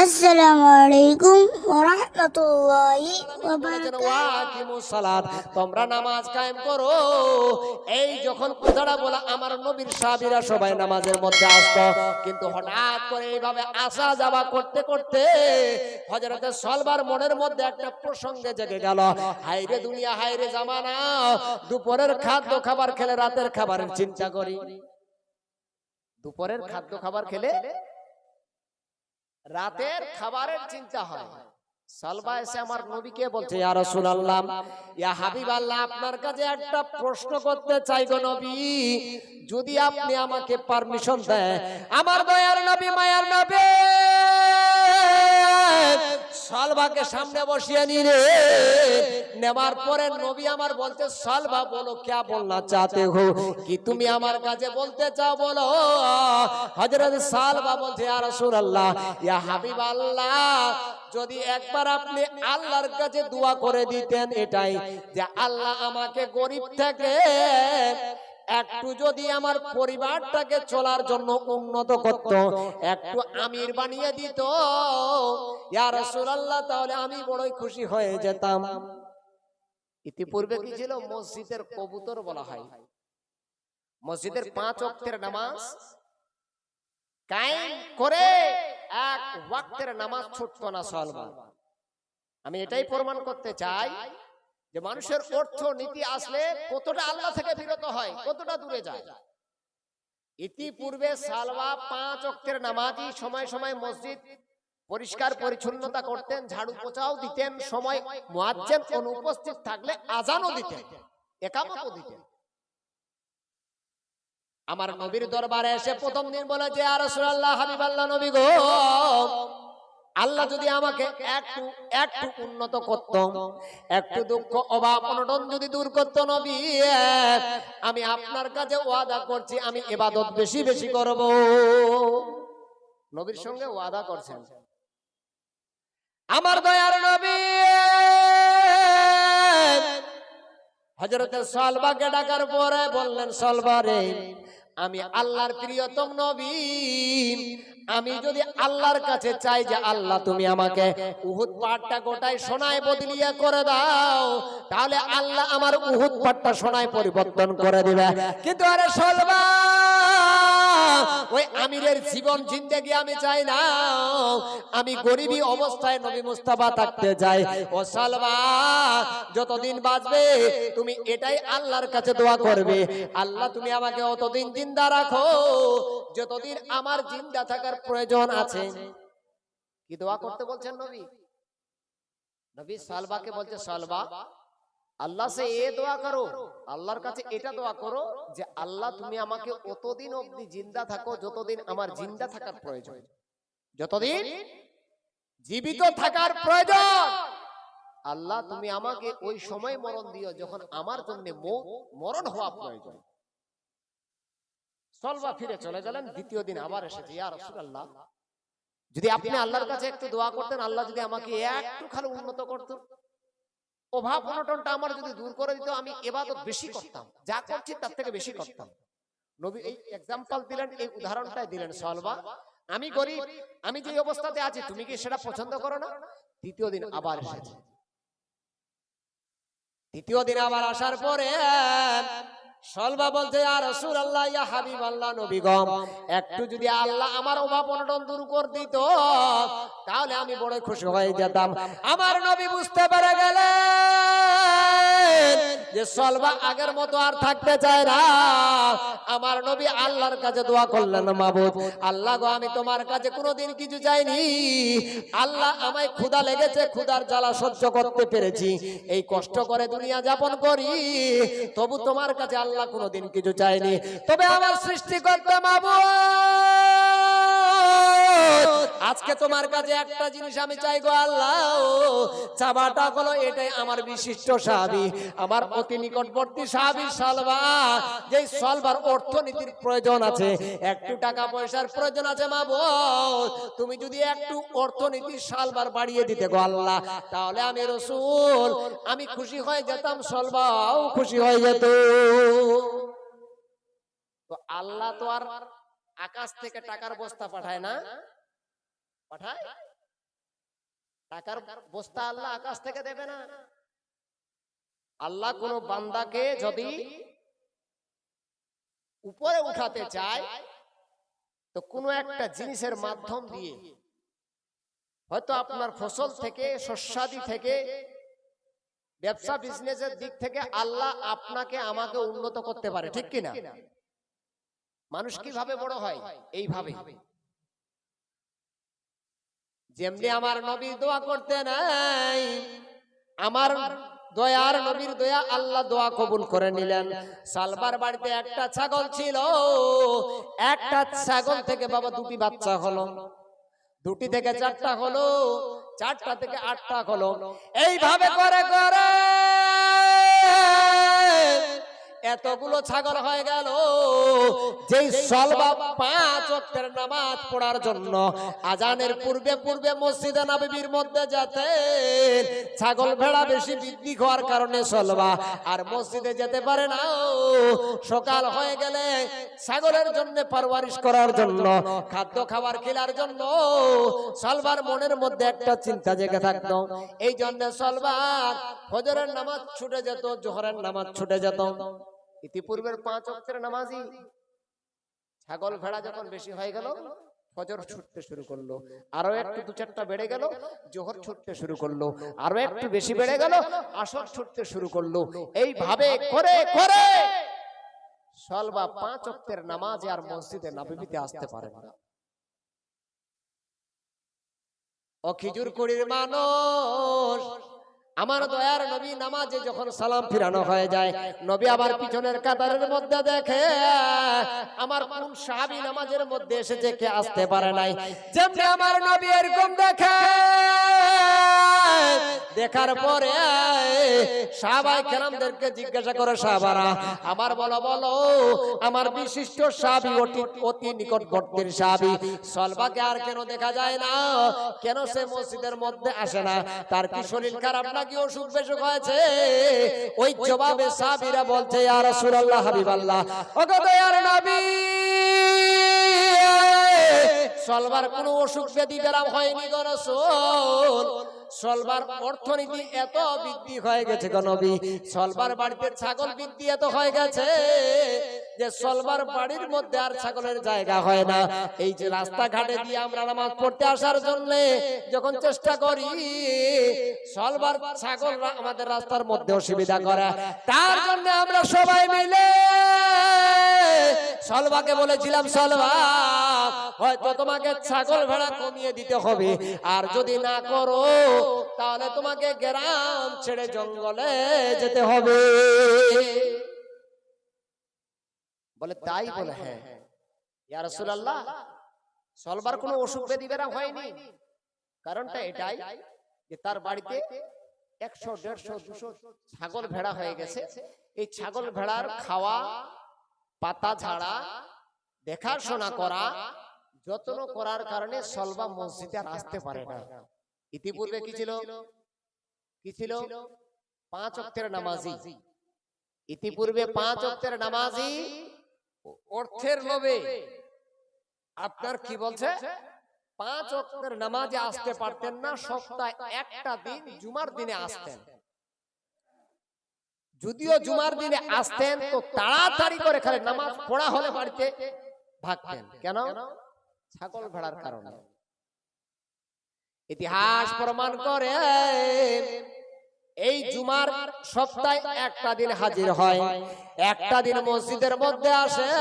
আসসালামু আলাইকুম ওয়া রাহমাতুল্লাহি ওয়া বারাকাতুহু। তোমরা নামাজ কায়েম করো। এই যখন কথাটা বলা, আমার নবীর সাহাবীরা সবাই নামাজের মধ্যে আসতো, কিন্তু হঠাৎ করে এইভাবে আসা যাওয়া করতে করতে হযরতে সলবার মনের মধ্যে একটা প্রসঙ্গে জেগে গেল। হায়রে দুনিয়া, হায়রে জামানা, দুপুরের খাদ্য খাবার খেলে রাতের খাবারের চিন্তা করি। দুপুরের খাদ্য খাবার খেলে রাতের খাবারের চিন্তা হয়। সালবা এসে আমার নবীকে বলছে, ইয়া রাসূলুল্লাহ, ইয়া হাবিবাল্লাহ, আপনার কাছে একটা প্রশ্ন করতে চাই গো নবী, যদি আপনি আমাকে পারমিশন দেন। আমার দয়ার নবী, মায়ার নবী সালবাকে সামনে বসিয়ে নিলে, নেবার পরে নবী আমার বলতে, সালবা বলো, क्या बोलना चाहते हो, কি তুমি আমার কাছে বলতে চাও বলো। হযরত সালবা বলছে, ইয়া রাসূলুল্লাহ, ইয়া হাবিবাল্লাহ, যদি একবার আপনি আল্লাহর কাছে দোয়া করে দিতেন এটাই, যে আল্লাহ আমাকে গরিব থেকে একটু যদি আমার পরিবারটাকে চলার জন্য উন্নত করত, একটু আমির বানিয়ে দিত, ইয়া রাসূলুল্লাহ, তাহলে আমি বড়ই খুশি হয়ে যেতাম। ইতিপূর্বে কি ছিল? মসজিদের কবুতর বলা হয়। মসজিদের 5 ওয়াক্তের নামাজ কায়েম করে এক ওয়াক্তের নামাজ ছুটতো না সালবা। আমি এটাই প্রমাণ করতে চাই যে মানুষের অর্থনীতি আসলে কতটা আল্লাহ থেকে বিরত হয়, কতটা দূরে যায়। ইতিপূর্বে সালবা 5 ওয়াক্তের নামাজই সময় সময় মসজিদ পরিষ্কার পরিচ্ছন্নতা করতেন, ঝাড়ু পোছাও দিতেন, সময় মুয়াজ্জিন অনুপস্থিত থাকলে আজানও দিতেন, ইকামতও দিতেন। আমার নবীর দরবারে এসে প্রথম দিন বলে যে, ইয়া রাসূলুল্লাহ, হাবিবাল্লাহ, নবী গো, আল্লাহ যদি আমাকে একটু একটু উন্নত করত, একটু দুঃখ অভাব অনটন যদি দূর করত নবী, আমি আপনার কাছে ওয়াদা করছি আমি ইবাদত বেশি বেশি করব। নবীর সঙ্গে ওয়াদা করছেন। আমার দয়ার নবী হযরত সালবাকে ডাকার পরে বললেন, সালবা রে, আমি আল্লাহর প্রিয়তম নবী, আমি যদি আল্লাহর কাছে চাই যে আল্লাহ তুমি আমাকে উহুদ পাহাড়টা গোটায় সোনায় বদলিয়ে করে দাও, তাহলে আল্লাহ আমার উহুদ পাহাড়টা সোনায় পরিবর্তন করে দিবে। কিন্তু আরে সালবা, ওই আমিরের জীবন জিন্দেগি আমি চাই না, আমি গরিবী অবস্থায় নবী মুস্তাফা থাকতে চাই। ও সালবা, যতদিন বাঁচবে তুমি এটাই আল্লাহর কাছে দোয়া করবে, আল্লাহ তুমি আমাকে অতদিন জিন্দা রাখো যতদিন আমার জিন্দা থাকার প্রয়োজন আছে। কি দোয়া করতে বলছেন নবী? নবী সালবাকে বলছে, সালবা, আল্লাহ সে এ দোয়া করো, আল্লাহর কাছে এটা দোয়া করো যে আল্লাহ তুমি আমাকে অতদিন অবধি জিন্দা থাকো যতদিন আমার জিন্দা থাকার প্রয়োজন, যতদিন জীবিত থাকার প্রয়োজন। আল্লাহ তুমি আমাকে ওই সময় মরণ দিও যখন আমার জন্য মরণ হওয়া প্রয়োজন। সালবা ফিরে চলে গেলেন। দ্বিতীয় দিন আবার এসেছে, ইয়া রাসূলুল্লাহ, যদি আপনি আল্লাহর কাছে একটু দোয়া করতেন, আল্লাহ যদি আমাকে একটু খালি উন্নত করত, অভাব অনটনটা আমার যদি দূর করে দিত, আমি ইবাদত বেশি করতাম, যা করছি তার থেকে বেশি করতাম। নবী এই এক্সাম্পল দিলেন, এই উদাহরণটাই দিলেন, সালবা, আমি গরিব, আমি যে অবস্থাতে আছি তুমি কি সেটা পছন্দ করো না? তৃতীয় দিন আবার এসেছে। তৃতীয় দিন আবার আসার পরে সালবা বলছে, ইয়া রাসূলুল্লাহ, ইয়া হাবিবাল্লাহ, নবী গো, একটু যদি আল্লাহ আমার অভাব অনটন দূর করে দিত, তাহলে আমি বড় খুশি হয়ে যেতাম। আমার নবী বুঝতে পেরে গেলেন যে সালবা আগের মতো আর থাকতে চায় না। আমার নবী আল্লাহর কাছে দোয়া করলেন, মাবুদ, আল্লাহ গো, আমি তোমার কাছে কোনোদিন কিছু চাইনি, আল্লাহ আমায় ক্ষুধা লেগেছে, ক্ষুধার জ্বালা সহ্য করতে পেরেছি, এই কষ্ট করে দুনিয়া যাপন করি, তবু তোমার কাছে আল্লাহ কোনোদিন কিছু চাইনি। তবে আমার সৃষ্টিকর্তা মাবুদ, আজকে তোমার কাছে একটা জিনিস আমি চাই গো আল্লাহ, চাবাটা হলো এটাই, আমার বিশিষ্ট সাহাবী, আমার অতি নিকটবর্তী সাহাবী সালবা, যেই সালবার অর্থনীতির প্রয়োজন আছে, একটু টাকা পয়সার প্রয়োজন আছে, মাবুদ তুমি যদি একটু অর্থনীতি সালবার বাড়িয়ে দিতে গো আল্লাহ, তাহলে আমি রাসূল আমি খুশি হয়ে যেতাম, সালবাও খুশি হয়ে যেত। তো আল্লাহ তো আর আকাশ থেকে টাকার বস্তা পাঠায় না, পাঠায়? টাকার বস্তা আল্লাহ আকাশ থেকে দেবে না। আল্লাহ কোন বান্দাকে যদি উপরে উঠাতে চায় তো কোনো একটা জিনিসের মাধ্যম দিয়ে, হয়তো আপনার ফসল থেকে, শস্যাদি থেকে, ব্যবসা বিজনেসের দিক থেকে আল্লাহ আপনাকে আমাকে উন্নত করতে পারে, ঠিক কিনা? মানুষ কিভাবে বড় হয়? এইভাবে। যেমনি আমার নবী দোয়া করতে নাই, আমার দয়ার নবীর দয়া আল্লাহ দোয়া কবুল করে নিলেন। সালবার বাড়িতে একটা ছাগল ছিল, একটা ছাগল থেকে বাবা দুটি বাচ্চা হলো, দুটি থেকে চারটা হলো, চারটা থেকে আটটা হলো। এইভাবে করে করে এতগুলো ছাগল হয়ে গেল। যেই সলবা 5 ওয়াক্তের নামাজ পড়ার জন্য আজানের পূর্বে পূর্বে মসজিদে নববীর মধ্যে যেতেন, ছাগল ভেড়া বেশি বৃদ্ধি হওয়ার কারণে সলবা আর মসজিদে যেতে পারে না। সকাল হয়ে গেলে ছাগলের জন্য পরওয়ারিশ করার জন্য, খাদ্য খাবার খেলার জন্য সলবার মনের মধ্যে একটা চিন্তা জেগে থাকতো। এই জন্য সলবার ফজরের নামাজ ছুটে যেত, জোহরের নামাজ ছুটে যেত। ইতিপূর্বের 5 ওয়াক্তের নামাজি ছাগল ভেড়া যখন বেশি হয়ে গেল, ফজর ছুটতে শুরু করলো, আরো একটু 2-4টা বেড়ে গেল, জোহর ছুটতে শুরু করলো, আরো একটু বেশি বেড়ে গেল, আসর ছুটতে শুরু করলো। এইভাবে করে করে সলবা 5 ওয়াক্তের নামাজে আর মসজিদে নববীতে আসতে পারে না। ও খিজুর কুড়ির মানুষ, আমার দয়ার নবী নামাজে যখন সালাম ফিরানো হয়ে যায়, নবী আবার পিছনের কাতারের মধ্যে দেখে আমার কোন সাহাবী নামাজের মধ্যে এসেছে, কে আসতে পারে নাই। যেমনি আমার নবী এরকম দেখে, দেখার পরে সাহাবায়ে কেরামদেরকে জিজ্ঞাসা করে, সাহাবারা আমার বলো বলো, আমার বিশিষ্ট সাহাবী, অতি নিকটবর্তী সাহাবী সলবাকে আর কেন দেখা যায় না? কেন সে মসজিদের মধ্যে আসে না? তার কি শরীর খারাপ নাকি অসুখ বিসুখ হয়েছে? ওই জবাবে সাহাবীরা বলছে, ইয়া রাসূলুল্লাহ, হাবিবাল্লাহ, ওগো দয়ার নবী, সলবার কোনো অসুখ ব্যাধি বেরাম হয়নি গো রাসূল। সলবার অর্থনীতি এত বৃদ্ধি হয়ে গেছে গো নবী, সলবার বাড়িতে ছাগল বৃদ্ধি এত হয়ে গেছে যে সলবার বাড়ির মধ্যে আর ছাগলের জায়গা হয় না। এই যে রাস্তাঘাটে দিয়ে আমরা নামাজ পড়তে আসার জন্য যখন চেষ্টা করি, সলবার ছাগলরা আমাদের রাস্তার মধ্যে অসুবিধা করে। তার জন্য আমরা সবাই মিলে সলবাকে বলেছিলাম, সলবা হয়তো তোমাকে ছাগল ভেড়া কমিয়ে দিতে হবে, আর যদি না করো তাহলে তোমাকে গ্রাম ছেড়ে জঙ্গলে যেতে হবে। বলে তাই? বলে হ্যাঁ ইয়া রাসূলুল্লাহ, সলবার কোনো অসুখ ব্যাধি বেরাম হয়নি। কারণটা এটাই যে তার বাড়িতে 100, 150, 200 ছাগল ভেড়া হয়ে গেছে। এই ছাগল ভেড়ার খাওয়া, পাতা ঝাড়া, দেখাশোনা করা, যত্ন করার কারণে সলবা মসজিদে আর আসতে পারে না। ইতিপূর্বে কি ছিল? কি ছিল? 5 ওয়াক্তের নামাজি। ইতিপূর্বে 5 ওয়াক্তের নামাজি অর্থের লোভে আপনার কি বলছে, 5 ওয়াক্তের নামাজে আসতে পারতেন না। সপ্তাহে একটা দিন, জুমার দিনে আসতেন। যদিও জুমার দিনে আসতেন তো তাড়াতাড়ি করে খালি নামাজ পড়া হলে বাড়িতে ভাগতেন। কেন? ছাগল ভেড়ার কারণে। ইতিহাস প্রমাণ করে এই জুমার সপ্তাহে একটা দিন হাজির হয়, একটা দিন মসজিদের মধ্যে আসে,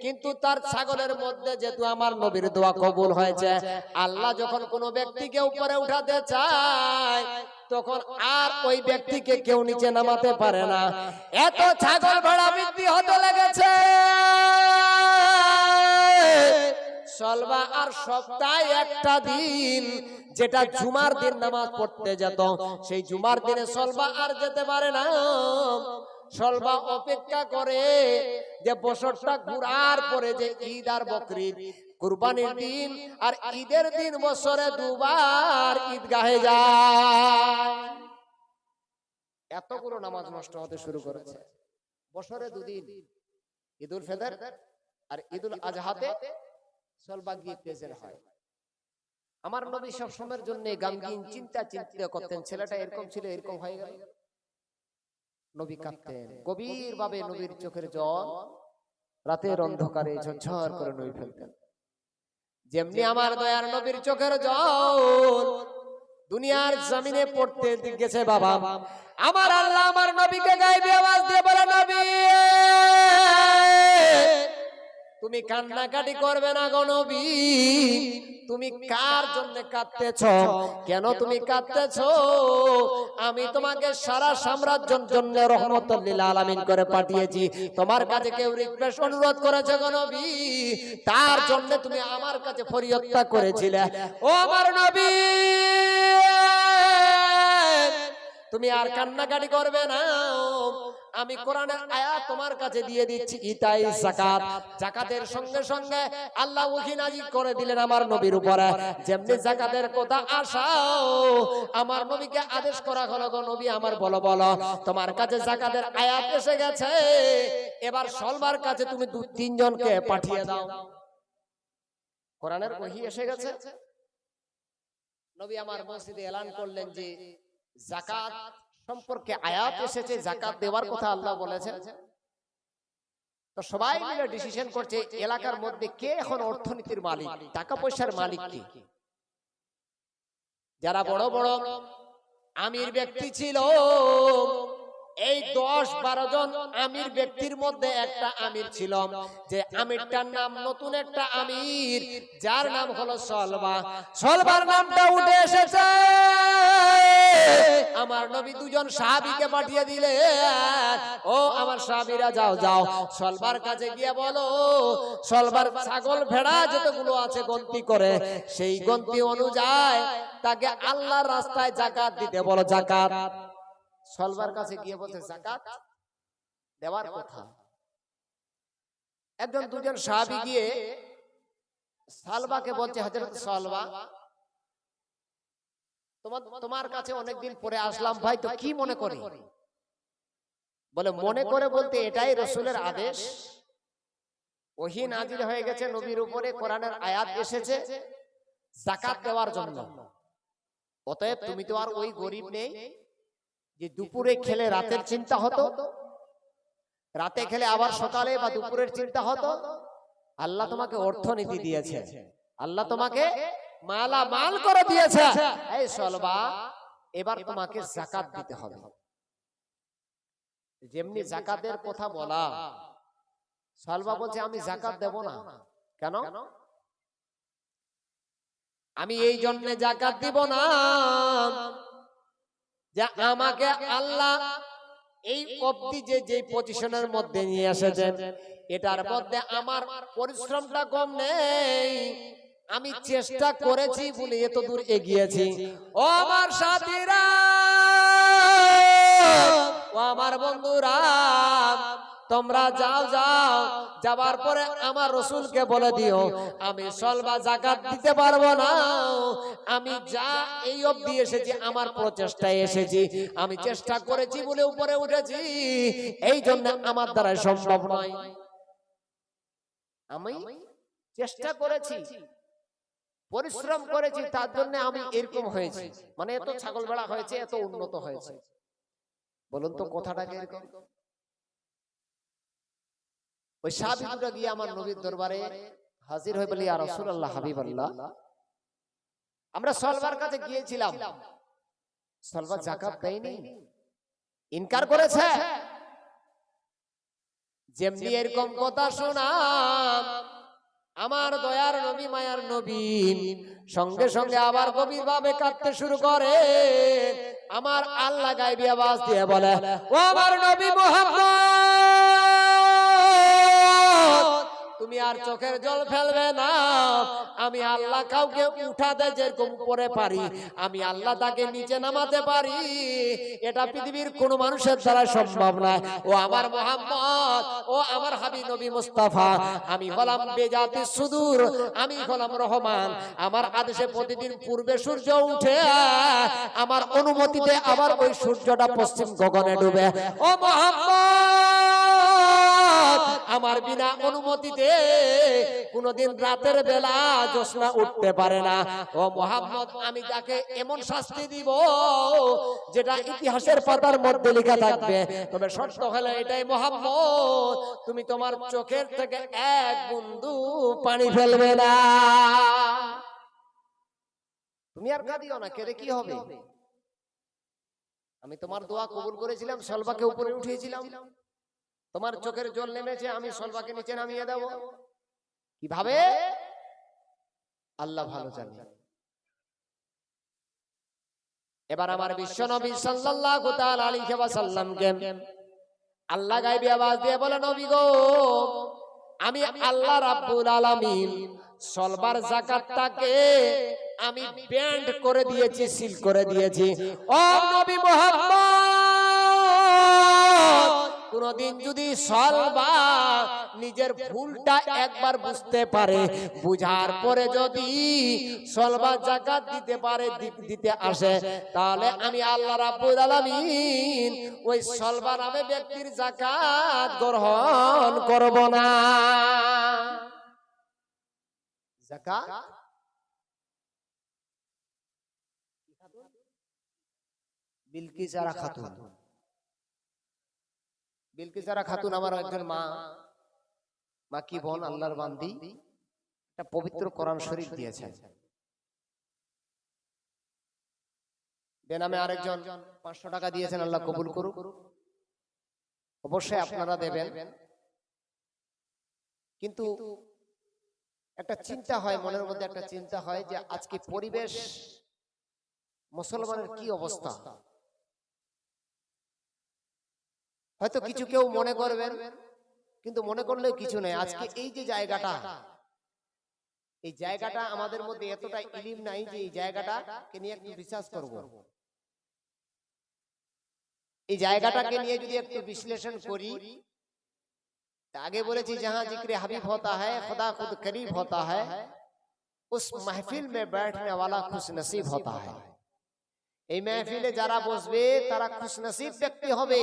কিন্তু তার ছাগলের মধ্যে যেহেতু আমার নবীর দোয়া কবুল হয়েছে, আল্লাহ যখন কোনো ব্যক্তিকে উপরে উঠাতে চায় তখন আর ওই ব্যক্তিকে কেউ নিচে নামাতে পারে না। এত ছাগল ভেড়া বৃদ্ধি হতে লেগেছে। সলবা আর সপ্তাহে একটা দিন, যেটা জুমার দিন নামাজ পড়তে যেত, সেই জুমার দিনে সলবা আর যেতে পারে না। সলবা অপেক্ষা করে যে বছরটা ঘুরার পরে যে ঈদ আর বকরিদ, কুরবানির দিন আর ঈদের দিন বছরে 2 বার ঈদগাহে যায়। এতগুলো নামাজ নষ্ট হতে শুরু করেছে। বছরে 2 দিন, ঈদুল ফিতর আর ঈদুল আজহাতে সলবা গিয়ে প্রেজেন্ট হয়। আমার নবী সব সময়ের জন্য গামগীন চিন্তা করতেন, ছেলেটা এরকম ছিল এরকম হয়ে গেল। নবী কাঁদতেন গভীর ভাবে, নবীর চোখের জল রাতের অন্ধকারে ঝরঝর করে নবী ফেলতেন। যেমনি আমার দয়ার নবীর চোখের জল দুনিয়ার জমিনে পড়তে গেছে বাবা, আমার আল্লাহ আমার নবীকে গাইবে আওয়াজ দিয়ে বলে, নবী তুমি কান্নাকাটি করবে না গো নবী, তুমি কার জন্য কাঁদতেছ, কেন তুমি কাঁদতেছ? আমি তোমাকে সারা সাম্রাজ্যের জন্য রহমতুল লিল আলামিন করে পাঠিয়েছি, তোমার কাছে কেউ রিকোয়েস্ট অনুরোধ করেছে গো নবী, তার জন্য তুমি আমার কাছে ফরিয়াদ করেছিলে। ও আমার নবী তুমি আর কান্নাকাটি করবে না, আমি কোরআনের আয়াত তোমার কাছে দিয়ে দিচ্ছি, ইতাই যাকাত। যাকাতের সঙ্গে সঙ্গে আল্লাহ ওহী নাযিল করে দিলেন আমার নবীর উপরে। যেমনি যাকাতের কথা আসাও আমার নবীকে আদেশ করা হলো, গো নবী আমার বলো বলো তোমার কাছে যাকাতের আয়াত এসে গেছে, এবার সলবার কাছে তুমি 2-3 জনকে পাঠিয়ে দাও। কোরআনের ওহী এসে গেছে, নবী আমার মসজিদে এলান করলেন যে যাকাত সম্পর্কে আয়াত এসেছে, যাকাত দেওয়ার কথা আল্লাহ বলেছেন। তো সবাই মিলে ডিসিশন করছে এলাকার মধ্যে কে এখন অর্থনীতির মালিক, টাকা পয়সার মালিক কে। যারা বড় বড় আমির ব্যক্তি ছিল, এই 10-12 জন আমির ব্যক্তির মধ্যে একটা আমির ছিল, যে আমিরটার নাম নতুন একটা আমির, যার নাম হলো সলবা। সলবার নামটা উঠে এসেছে, আমার নবী 2 জন সাহাবীকে পাঠিয়ে দিলেন, ও আমার সাহাবীরা যাও যাও সলবার কাছে গিয়ে বলো, সলবার ছাগল ভেড়া যতগুলো আছে গন্তি করে, সেই গন্তি অনুযায়ী তাকে আল্লাহর রাস্তায় যাকাত দিতে বলো। যাকাত সলবার কাছে গিয়ে বলতে যাকাত দেওয়ার কথা। একজন 2 জন সাহাবী গিয়ে সালবাকে বলছে, হযরত সালবা তোমার কাছে অনেকদিন পরে আসলাম ভাই, তো কি মনে করি? বলে মনে করে বলতে এটাই রাসূলের আদেশ, ওহী নাজিল হয়ে গেছে নবীর উপরে, কোরআনের আয়াত এসেছে যাকাত দেওয়ার জন্য। অতএব তুমি তো আর ওই গরিব নেই যে দুপুরে খেলে রাতের চিন্তা হতো, রাতে খেলে আবার সকালে বা দুপুরের চিন্তা হতো। আল্লাহ তোমাকে অর্থনীতি দিয়েছে, আল্লাহ তোমাকে মালামাল করে দিয়েছে। এই সলবা এবার তোমাকে যাকাত দিতে হবে। যেমনি যাকাতের কথা বলা, সলবা বলছে আমি যাকাত দেব না। কেন? আমি এই জন্য যাকাত দিব না যে আমাকে আল্লাহ এই অবধি যে পজিশনের মধ্যে নিয়ে এসেছেন, এটার মধ্যে আমার পরিশ্রমটা কম নেই, আমি চেষ্টা করেছি বলে এত দূর এগিয়েছি। ও আমার সাথীরা, ও আমার বন্ধুরা, তোমরা যাও যাও, যাবার পরে আমার রাসূলকে বলে দিও আমি সলবা যাকাত দিতে পারবো না, আমি যা এই অবধি এসেছি আমার প্রচেষ্টায় এসেছি, আমি চেষ্টা করেছি বলে উপরে উঠেছি, এই জন্য আমার দ্বারা সম্ভব নয়। আমি চেষ্টা করেছি, পরিশ্রম করেছি, তার জন্য আমি এরকম হয়েছি, মানে এত ছাগল ভেড়া হয়েছে, এত উন্নত হয়েছে। বলুন তো কথাটা কিরকম? ওই সাহাবীরা গিয়ে আমার নবীর দরবারে হাজির হয়ে বলি, ইয়া রাসূলুল্লাহ, হাবিবাল্লাহ, আমরা সলবার কাছে গিয়েছিলাম, সলবা যাকাত দেয়নি, ইনকার করেছে। যেমনি এরকম কথা শোনাম, আমার দয়ার নবী মায়ার নবী সঙ্গে সঙ্গে আবার গভীর ভাবে কাঁদতে শুরু করে। আমার আল্লাহ গায়বী আওয়াজ দিয়ে বলে, ও আমার নবী মুহাম্মদ, তুমি আর চোখের জল ফেলবে না। আমি আল্লাহ কাউকে উঠাতে যেরকম উপরে পারি, আমি আল্লাহ তাকে নিচে নামাতে পারি, এটা পৃথিবীর কোন মানুষের দ্বারা সম্ভব নয়। ও আমার মুহাম্মদ, ও আমার হাবিব নবী মুস্তাফা, আমি হলাম বেজাতি সুদূর, আমি হলাম রহমান, আমার আদেশে প্রতিদিন পূর্বে সূর্য উঠে, আমার অনুমতিতে আবার ওই সূর্যটা পশ্চিম গগনে ডুবে। ও মুহাম্মদ, আমার বিনা অনুমতিতে কোনদিন রাতের বেলা জ্যোৎস্না উঠতে পারে না। ও মুহাম্মদ, আমি তাকে এমন শাস্তি দিব যেটা ইতিহাসের পাতার মধ্যে লেখা থাকবে। তবে শর্ত হলো এটাই, মুহাম্মদ, তুমি তোমার চোখের থেকে এক বিন্দু পানি ফেলবে না। তুমি আর কাঁদিও না, কেঁদে কি হবে? আমি তোমার দোয়া কবুল করেছিলাম, সলবাকে উপরে উঠিয়েছিলাম, তোমার চোখের জল নেমেছে, আমি সলবাকে নিচে নামিয়ে দেব। কিভাবে? আল্লাহ ভালো জানে। এবার আমার বিশ্বনবী সাল্লাল্লাহু তাআলা আলাইহি ওয়াসাল্লামকে আল্লাহ গায়বী আওয়াজ দিয়ে বলে, নবী গো, আমি আল্লাহ রাব্বুল আলামিন সলবার যাকাতটাকে আমি ব্যান্ড করে দিয়েছি, সিল করে দিয়েছি। ও নবী মুহাম্মদ, কোনদিন যদি সলবা নিজের ভুলটা একবার বুঝতে পারে, বুঝার পরে যদি সলবা যাকাত দিতে পারে, দিতে আসে, তাহলে আমি আল্লাহ রাব্বুল আলামিন ওই সলবা নামে ব্যক্তির যাকাত গ্রহণ করব না। যাকাত বিলকিসারা খাতুন। বিলকিসারা খাতুন আমার একজন মা কি বোন, আল্লাহর বান্দি, একটা পবিত্র কোরআন শরীফ দিয়েছেন। বেনামে আরেকজন 500 টাকা দিয়েছেন, আল্লাহ কবুল করুক। অবশ্যই আপনারা দেবেন, কিন্তু একটা চিন্তা হয়, মনের মধ্যে একটা চিন্তা হয় যে আজকে পরিবেশ, মুসলমানের কি অবস্থা। হয়তো কিছু কেউ মনে করবেন, কিন্তু মনে করলেও কিছু নেই। আজকে এই যে জায়গাটা, এই জায়গাটা আমাদের মধ্যে এতটা ইলম নাই যে এই জায়গাটাকে নিয়ে একটু রিসার্চ করব। এই জায়গাটাকে নিয়ে যদি একটু বিশ্লেষণ করি, आगे बोले थी जहां जिक्र हबीब होता है खुदा खुद करीब होता है, उस महफिल में बैठने वाला खुश नसीब होता है। এই महफिले যারা বসবে তারা খুশ নসিব ব্যক্তি হবে।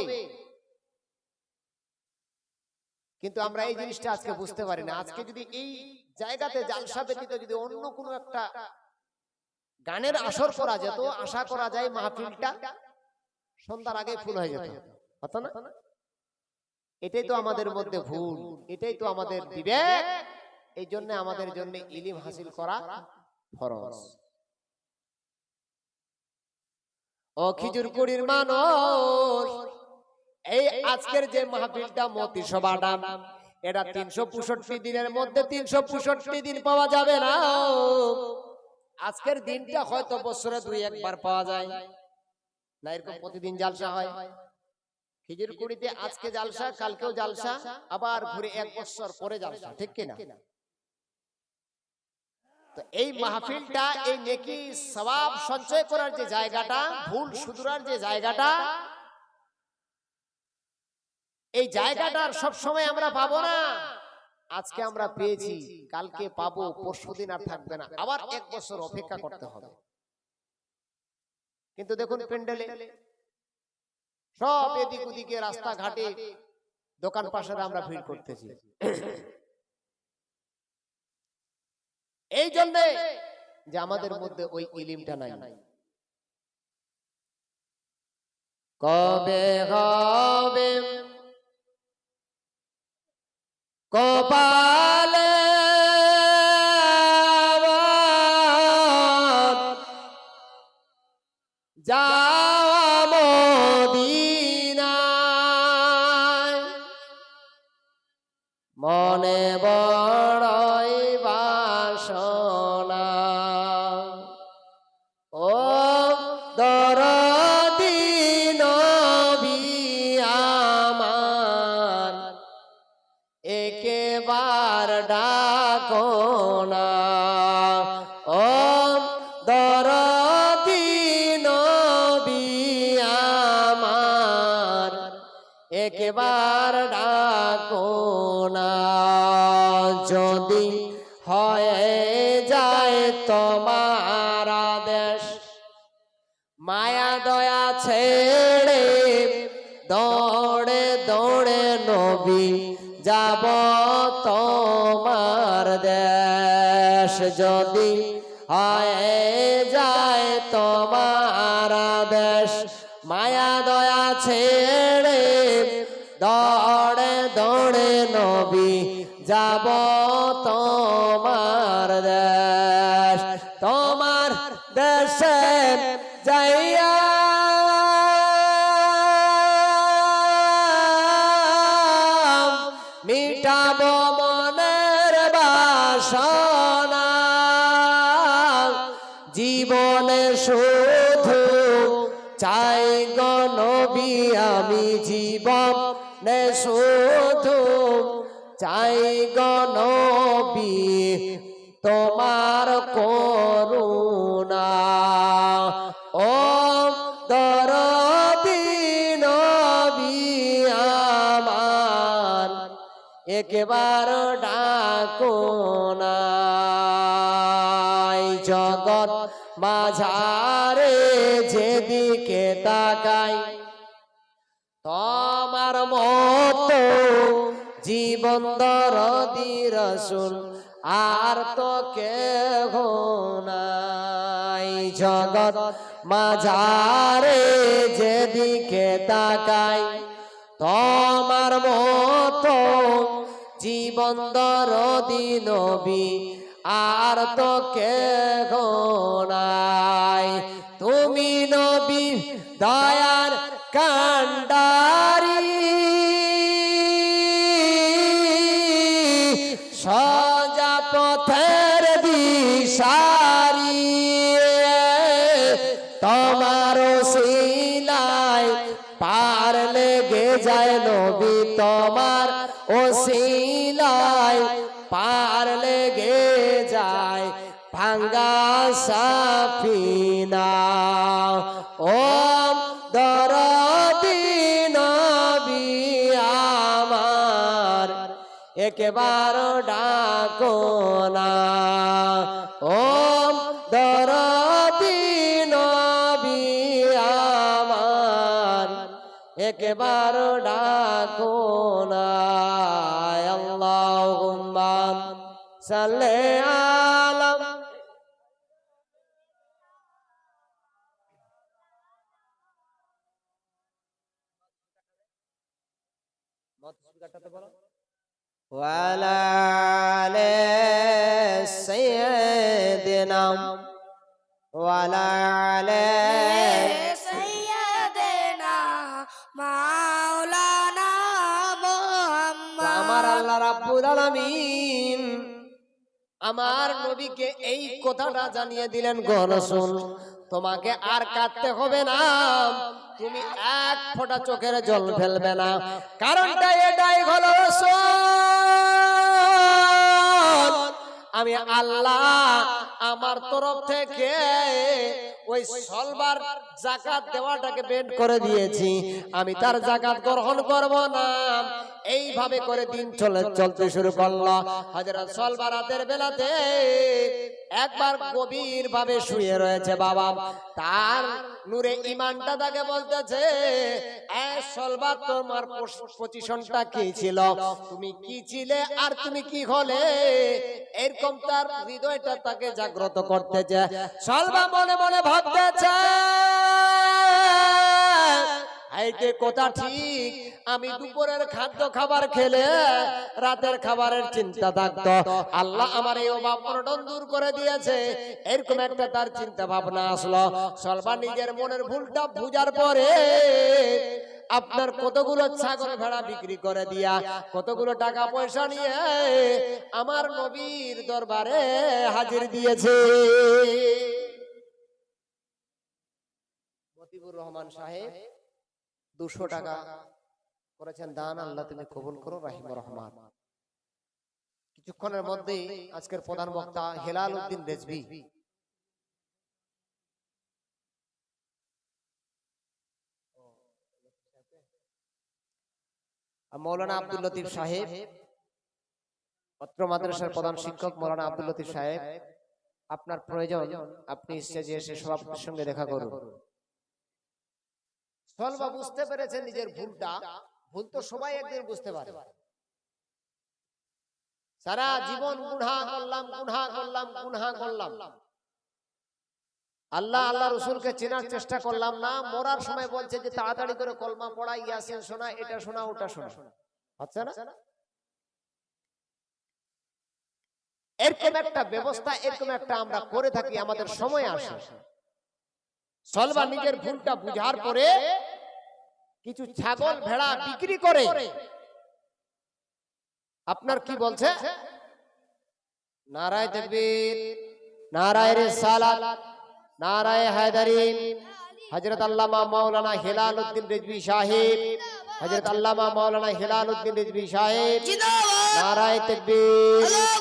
কিন্তু আমরা এই জিনিসটা আজকে বুঝতে পারি না। আজকে যদি এই জায়গাতে জালসা ব্যতীত যদি অন্য কোনো একটা গানের আসর করা যেত, আশা করা যায় মাহফিলটা সন্ধ্যার আগে ফুল হয়ে যেত, হতো না? এটাই তো আমাদের মধ্যে ভুল, এটাই তো আমাদের বিবেক। এই জন্য আমাদের জন্য ইলম হাসিল করা ফরজ। ও খিজুরকুড়ির মানুষ, এই আজকের যে মাহফিলটা মতি সভাটা, এটা 365 দিনের মধ্যে 365 দিন পাওয়া যাবে না। আজকের দিনটা হয়তো বছরে 2-1 পাওয়া যায় না, এরকম প্রতিদিন জালসা হয়। খিজুরকুড়িতে আজকে জালসা, কালকেও জালসা, আবার ঘুরে 1 বছর পরে জালসা, ঠিক কিনা? তো এই মাহফিলটা, এই নেকি সওয়াব সঞ্চয় করার যে জায়গাটা, ভুল শুধরার যে জায়গাটা, এই জায়গাটার সব সময় আমরা পাবো না। আজকে আমরা পেয়েছি, কালকে পাবো, পরশুদিন আর থাকবে না, আবার 1 বছর অপেক্ষা করতে হবে। কিন্তু দেখুন প্যান্ডেলে সব এদিক ওদিকে রাস্তাঘাটে দোকান পাশে আমরা ভিড় করতেছি। এই জন্য যে আমাদের মধ্যে ওই ইলমটা নাই। কবে হবে কপালে মনে বড়ই বাসনা, ও দরদি নবী আমার, একেবার ডাকো না। ও দরদি নবী আমার, একবার ডাকো না। যদি হয়ে যায় তোমার আদেশ, মায়া দয়া ছেড়ে দৌড়ে দৌড়ে নবী যাব তোমার দেশ যদি হয়ে যায় তোমার দেশ মায়া দয়া ছেড়ে দৌড়ে দৌড়ে নবী যাব তোমার দেশ তোমার দেশে যাইয়া মিটাবো মনের বাসনা জীবনে শুধু চাই গো নবী আমি জীবনে শুধু চাই গো নবী তোমার করুণা ও দরদি নবী আমার একবার ডাকো না জগৎ মাঝারে যেদিকে তাকাই তোমার মতো জীবন দরদি রাসূল আর তো কেহ নাই জগৎ মাঝারে যেদিকে তাকাই তোমার মতো জীবন দরদি নবী আর তো কেহ নাই তুমি নবী দয়ার কান্ডারি সজা পথের দিশারি তোমার ওসিলায় পার লেগে যায় নবী তোমার ওসিলায় পার লেগে যায় ভাঙ্গা সাফিনা ও দরদি নবী আমার একবার ডাকো না ও দরদি নবী আমার একবার ডাকো না আল্লাহুম্মা সাল্লি আলা ওয়ালা আলি সাইয়্যিদিনা ওয়ালা আলি সাইয়্যিদিনা মাওলানা মুহাম্মদ আমার আল্লাহ রাব্বুল আলামিন আমার নবীকে এই কথাটা জানিয়ে দিলেন গো রাসূল তোমাকে আর কাঁদতে হবে না তুমি এক ফোঁটা চোখের জল ফেলবে না কারণটা এটাই হলো রাসূল আমি আল্লাহ আমার তরফ থেকে ওই সলবার যাকাত দেওয়াটাকে বেন্ড করে দিয়েছি আমি তার যাকাত গ্রহণ করব না এইভাবে করে দিন চলতে শুরু করলো হযরত সলবা রাতের বেলাতে একবার গভীর ভাবে শুয়ে রয়েছে বাবা তার নূরে ঈমানটা তাকে বলতেছে এ সলবা তোমার পজিশনটা কি ছিল তুমি কি ছিলে আর তুমি কি হলে এরকম তার হৃদয়টা তাকে জাগ্রত করতেছে সলবা মনে মনে ভাবতেছে এইটা কথা ঠিক আমি দুপুরের খাদ্য খাবার খেলে রাতের খাবারের চিন্তা থাকতো আল্লাহ আমার এই অভাব অনটন দূর করে দিয়েছে এরকম একটা তার চিন্তা ভাবনা আসলো সলবা নিজের মনের ভুলটা বুঝার পরে আপনার কতগুলো ছাগল ভেড়া বিক্রি করে দিয়া কতগুলো টাকা পয়সা নিয়ে আমার নবীর দরবারে হাজির দিয়েছে মতিউর রহমান সাহেব 200 টাকা করেছেন দান আল্লাহ তুমি কবুল করো রাহিমুর রহমান কিছুক্ষণের মধ্যেই আজকের প্রধান বক্তা হেলাল উদ্দিন রেজভী মৌলানা আব্দুল লতিফ সাহেব পত্র মাদ্রাসার প্রধান শিক্ষক মৌলানা আব্দুল লতিফ সাহেব আপনার প্রয়োজন আপনি স্টেজে এসে সভাপতির সঙ্গে দেখা করুন সলবা বুঝতে পেরেছেন নিজের ভুলটা ভুল তো সবাই একদিন বুঝতে পারে সারা জীবন গুনাহ করলাম, আল্লাহ আল্লাহ রসুলকে চেনার চেষ্টা করলাম না। মরার সময় বলছে যে তাড়াতাড়ি করে কলমা পড়া, ইয়াসিন শোনা, এটা শোনা, ওটা শোনা, আচ্ছা না? এরকম একটা ব্যবস্থা, এরকম একটা আমরা করে থাকি। আমাদের সময় আসে, সলবা নিজের ভুলটা বুঝার পরে কিছু ছাগল ভেড়া বিক্রি করে। আপনার কি বলছে? নারায়ে তাকবীর, নারায়ে রিসালাত, নারায়ে হায়দারি। হযরত আল্লামা মাওলানা হিলাল উদ্দিন রিজভী সাহেব, হযরত আল্লামা মাওলানা হিলাল উদ্দিন রিজভী সাহেব, নারায়ে তাকবীর।